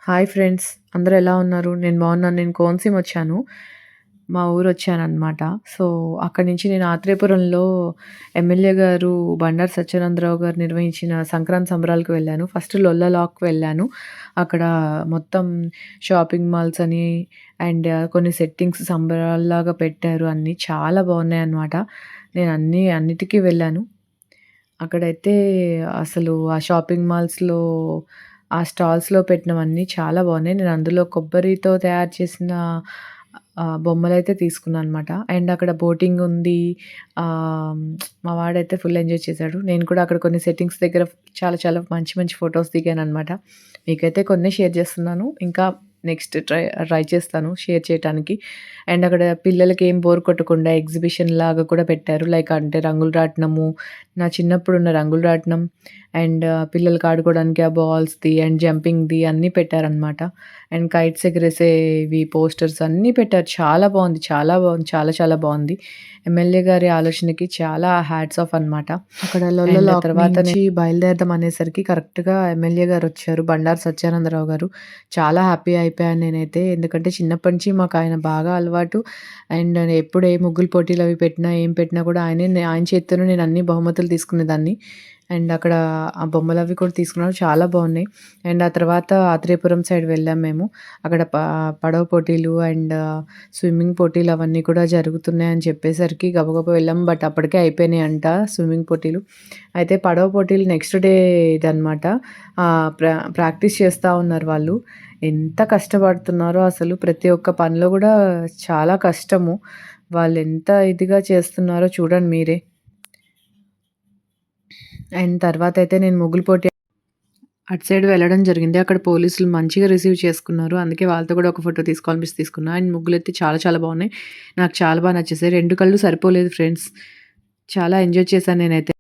Hi friends, అందరూ ఎలా ఉన్నారు? నేను బాగున్నాను. నేను కోనసీమ వచ్చాను. మా ఊరొచ్చాననమాట. సో, అక్కడి నుంచి నేను ఆత్రేయపురంలో ఎమ్మెల్యే గారు బండారు సత్యానందరావు గారు నిర్వహించిన సంక్రాంతి సంబరాలకు వెళ్ళాను. ఫస్ట్ లొల్ల లాక్‌కి వెళ్ళాను. అక్కడ మొత్తం షాపింగ్ మాల్స్ అని అండ్ కొన్ని సెట్టింగ్స్ సంబరాల్లాగా పెట్టారు అన్నీ. చాలా బాగున్నాయన్నమాట. నేను అన్నిటికి వెళ్ళాను. అక్కడైతే అసలు ఆ షాపింగ్ మాల్స్‌లో, ఆ స్టాల్స్‌లో పెట్టినవన్నీ చాలా బాగున్నాయి. నేను అందులో కొబ్బరితో తయారు చేసిన బొమ్మలైతే తీసుకున్నాననమాట. అండ్ అక్కడ బోటింగ్ ఉంది. ఆహ్, మా వాడైతే ఫుల్ ఎంజాయ్ చేశాడు. నేను కూడా అక్కడ కొన్ని సెట్టింగ్స్ దగ్గర చాలా చాలా మంచి మంచి ఫోటోస్ దిగాననమాట. మీకైతే కొన్నే షేర్ చేస్తున్నాను. ఇంకా నెక్స్ట్ ట్రై ట్రై చేస్తాను షేర్ చేయటానికి. అండ్ అక్కడ పిల్లలకి ఏం బోర్ కొట్టకుండా ఎగ్జిబిషన్ లాగా కూడా పెట్టారు. లైక్ అంటే రంగుల రాట్నము, నా చిన్నప్పుడున్న రంగుల రాట్నం అండ్ పిల్లలకి ఆడుకోవడానికి ఆ బాల్స్‌ది అండ్ జంపింగ్‌ది అన్నీ పెట్టారనమాట. అండ్ కైట్స్ ఎగరేసేవి పోస్టర్స్ అన్నీ పెట్టారు. చాలా బావుంది. చాలా బావుంది. చాలా చాలా బావుంది. ఎమ్మెల్యే గారి ఆలోచనకి చాలా హ్యాట్స్ ఆఫ్ అనమాట. అక్కడ లొల్ల అండ్ లాక్ నుంచి బయలుదేరదాం అనేసరికి కరెక్ట్‌గా ఎమ్మెల్యే గారొచ్చారు. బండారు సత్యానందరావు గారు. చాలా హ్యాపీ అయిపోయాను నేనైతే. ఎందుకంటే చిన్నప్పటి నుంచి మాకాయన బాగా అలవాటు. అండ్ ఎప్పుడు ఏ ముగ్గుల పోటీలవి పెట్టినా, ఏం పెట్టినా కూడా ఆయన చేత్తోనే నేను అన్ని బహుమతులు తీసుకునేదాన్ని. అండ్ అక్కడ ఆ బొమ్మలవి కూడా తీసుకున్నాడు. చాలా బావున్నాయి. అండ్ ఆ తర్వాత ఆత్రేయపురం సైడ్ వెళ్ళాం మేము. అక్కడ పడవ పోటీలు అండ్ స్విమ్మింగ్ పోటీలు అవన్నీ కూడా జరుగుతున్నాయని చెప్పేసరికి గబగబా వెళ్ళాం. బట్ అప్పటికే అయిపోయినాయంట స్విమ్మింగ్ పోటీలు. అయితే పడవ పోటీలు నెక్స్ట్ డే ఇదనమాట. ప్రాక్టీస్ చేస్తా ఉన్నారు వాళ్ళు. ఎంత కష్టపడుతున్నారో అసలు ప్రతి ఒక్క పనిలో గూడా చాలా కష్టము. వాళ్ళెంత ఇదిగా చేస్తున్నారో చూడండి మీరే. అండ్ తర్వాతయితే నేను ముగ్గుల పోటీ అటు సైడ్ వెళ్ళడం జరిగింది. అక్కడ పోలీసులు మంచిగా రిసీవ్ చేసుకున్నారు. అందుకే వాళ్ళతో కూడా ఒక ఫోటో తీసుకోవాలనిపిచ్చి తీసుకున్నా. అండ్ ముగ్గులైతే చాలా చాలా బాగున్నాయి. నాకు చాలా నచ్చేసాయి. 2 కళ్ళు సరిపోలేదు ఫ్రెండ్స్. చాలా ఎంజాయ్ చేశాను నేనైతే.